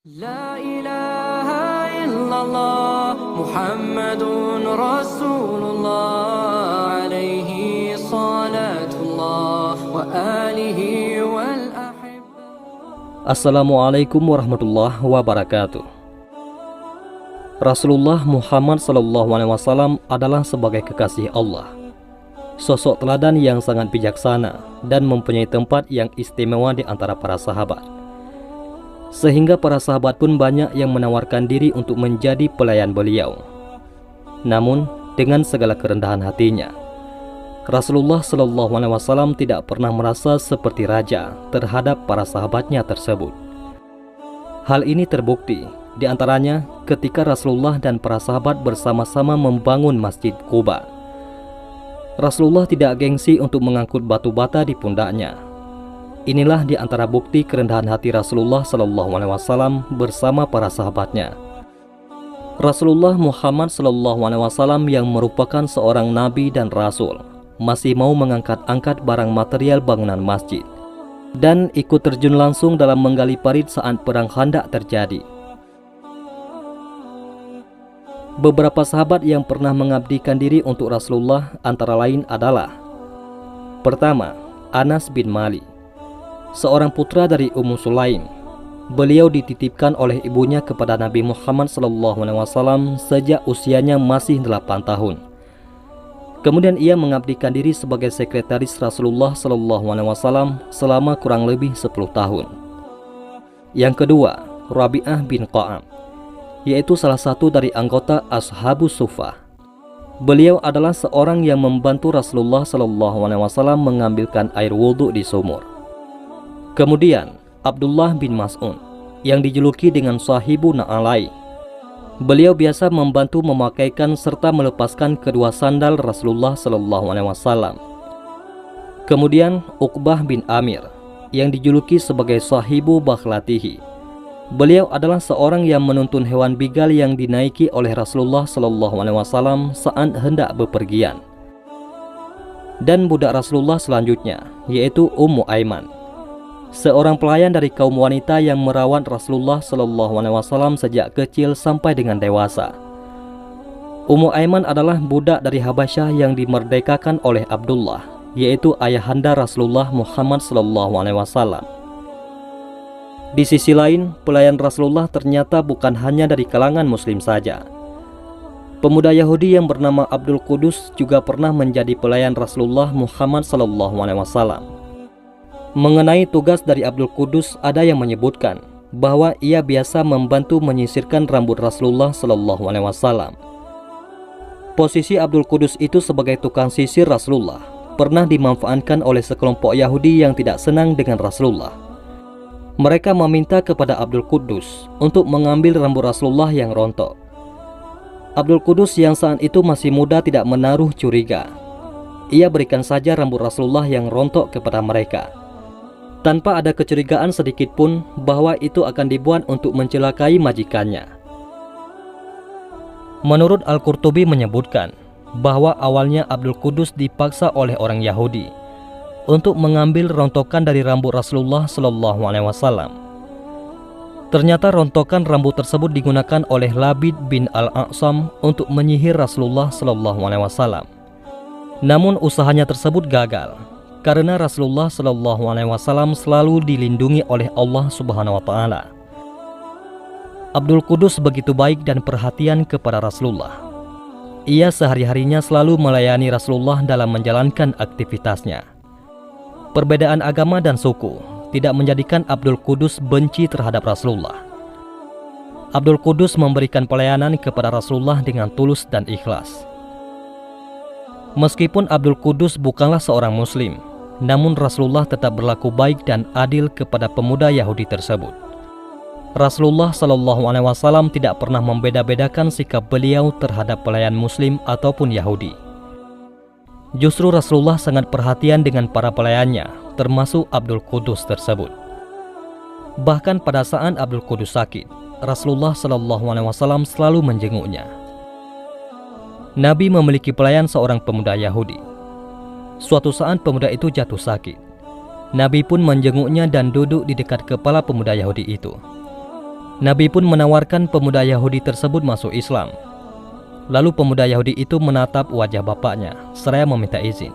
لا إله إلا الله محمد رسول الله عليه صلاة الله وآله والأحبة. Assalamualaikum warahmatullahi wabarakatuh. Rasulullah Muhammad SAW adalah sebagai kekasih Allah, sosok teladan yang sangat bijaksana dan mempunyai tempat yang istimewa di antara para sahabat. Sehingga para sahabat pun banyak yang menawarkan diri untuk menjadi pelayan beliau. Namun, dengan segala kerendahan hatinya, Rasulullah SAW tidak pernah merasa seperti raja terhadap para sahabatnya tersebut. Hal ini terbukti di antaranya ketika Rasulullah dan para sahabat bersama-sama membangun Masjid Quba. Rasulullah tidak gengsi untuk mengangkut batu bata di pundaknya. Inilah di antara bukti kerendahan hati Rasulullah SAW bersama para sahabatnya. Rasulullah Muhammad SAW yang merupakan seorang nabi dan rasul masih mau mengangkat-angkat barang material bangunan masjid dan ikut terjun langsung dalam menggali parit saat perang Khandaq terjadi. Beberapa sahabat yang pernah mengabdikan diri untuk Rasulullah antara lain adalah: pertama, Anas bin Malik, seorang putra dari Ummu Sulaim. Beliau dititipkan oleh ibunya kepada Nabi Muhammad SAW sejak usianya masih 8 tahun. Kemudian ia mengabdikan diri sebagai sekretaris Rasulullah SAW selama kurang lebih 10 tahun. Yang kedua, Rabi'ah bin Qa'am, yaitu salah satu dari anggota Ashabus Suffah. Beliau adalah seorang yang membantu Rasulullah SAW mengambilkan air wudhu di sumur. Kemudian Abdullah bin Mas'ud yang dijuluki dengan Sahibu Na'alai. Beliau biasa membantu memakaikan serta melepaskan kedua sandal Rasulullah SAW. Kemudian Uqbah bin Amir yang dijuluki sebagai Sahibu Bakhlatihi. Beliau adalah seorang yang menuntun hewan bigal yang dinaiki oleh Rasulullah SAW saat hendak bepergian. Dan budak Rasulullah selanjutnya yaitu Ummu Aiman, seorang pelayan dari kaum wanita yang merawat Rasulullah SAW sejak kecil sampai dengan dewasa. Ummu Aiman adalah budak dari Habasyah yang dimerdekakan oleh Abdullah, yaitu ayahanda Rasulullah Muhammad SAW. Di sisi lain, pelayan Rasulullah ternyata bukan hanya dari kalangan Muslim saja. Pemuda Yahudi yang bernama Abdul Qudus juga pernah menjadi pelayan Rasulullah Muhammad SAW. Mengenai tugas dari Abdul Qudus, ada yang menyebutkan bahwa ia biasa membantu menyisirkan rambut Rasulullah SAW. Posisi Abdul Qudus itu sebagai tukang sisir Rasulullah pernah dimanfaatkan oleh sekelompok Yahudi yang tidak senang dengan Rasulullah. Mereka meminta kepada Abdul Qudus untuk mengambil rambut Rasulullah yang rontok. Abdul Qudus yang saat itu masih muda tidak menaruh curiga. Ia berikan saja rambut Rasulullah yang rontok kepada mereka, tanpa ada kecurigaan sedikit pun bahwa itu akan dibuat untuk mencelakai majikannya. Menurut Al-Qurtubi menyebutkan bahwa awalnya Abdul Qudus dipaksa oleh orang Yahudi untuk mengambil rontokan dari rambut Rasulullah SAW. Ternyata rontokan rambut tersebut digunakan oleh Labid bin Al-A'sam untuk menyihir Rasulullah SAW. Namun usahanya tersebut gagal, karena Rasulullah SAW selalu dilindungi oleh Allah Subhanahu wa Ta'ala. Abdul Qudus begitu baik dan perhatian kepada Rasulullah. Ia sehari-harinya selalu melayani Rasulullah dalam menjalankan aktivitasnya. Perbedaan agama dan suku tidak menjadikan Abdul Qudus benci terhadap Rasulullah. Abdul Qudus memberikan pelayanan kepada Rasulullah dengan tulus dan ikhlas. Meskipun Abdul Qudus bukanlah seorang Muslim, namun Rasulullah tetap berlaku baik dan adil kepada pemuda Yahudi tersebut. Rasulullah SAW tidak pernah membeda-bedakan sikap beliau terhadap pelayan Muslim ataupun Yahudi. Justru Rasulullah sangat perhatian dengan para pelayannya, termasuk Abdul Qudus tersebut. Bahkan pada saat Abdul Qudus sakit, Rasulullah SAW selalu menjenguknya. Nabi memiliki pelayan seorang pemuda Yahudi. Suatu saat pemuda itu jatuh sakit. Nabi pun menjenguknya dan duduk di dekat kepala pemuda Yahudi itu. Nabi pun menawarkan pemuda Yahudi tersebut masuk Islam. Lalu pemuda Yahudi itu menatap wajah bapaknya seraya meminta izin.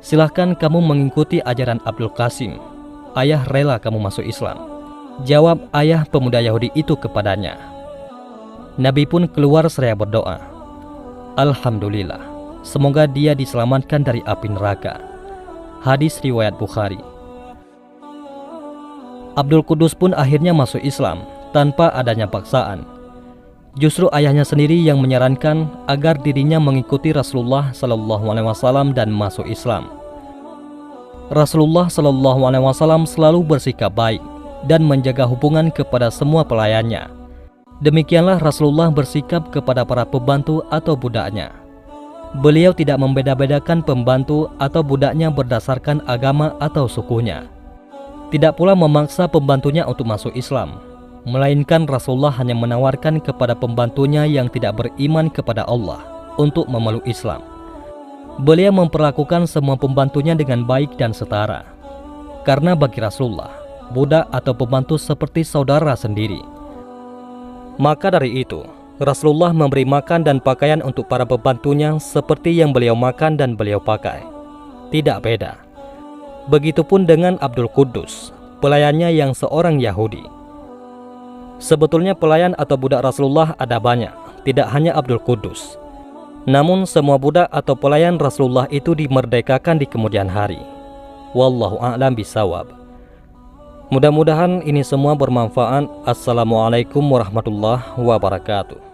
"Silahkan kamu mengikuti ajaran Abdul Qasim. Ayah rela kamu masuk Islam," jawab ayah pemuda Yahudi itu kepadanya. Nabi pun keluar seraya berdoa, "Alhamdulillah, semoga dia diselamatkan dari api neraka." Hadis riwayat Bukhari. Abdul Qudus pun akhirnya masuk Islam tanpa adanya paksaan. Justru ayahnya sendiri yang menyarankan agar dirinya mengikuti Rasulullah SAW dan masuk Islam. Rasulullah SAW selalu bersikap baik dan menjaga hubungan kepada semua pelayannya. Demikianlah Rasulullah bersikap kepada para pembantu atau budaknya. Beliau tidak membeda-bedakan pembantu atau budaknya berdasarkan agama atau sukunya. Tidak pula memaksa pembantunya untuk masuk Islam, melainkan Rasulullah hanya menawarkan kepada pembantunya yang tidak beriman kepada Allah untuk memeluk Islam. Beliau memperlakukan semua pembantunya dengan baik dan setara, karena bagi Rasulullah, budak atau pembantu seperti saudara sendiri. Maka dari itu, Rasulullah memberi makan dan pakaian untuk para pembantunya seperti yang beliau makan dan beliau pakai. Tidak beda. Begitupun dengan Abdul Qudus, pelayannya yang seorang Yahudi. Sebetulnya pelayan atau budak Rasulullah ada banyak, tidak hanya Abdul Qudus. Namun semua budak atau pelayan Rasulullah itu dimerdekakan di kemudian hari. Wallahu a'lam bishawab. Mudah-mudahan ini semua bermanfaat. Assalamualaikum warahmatullahi wabarakatuh.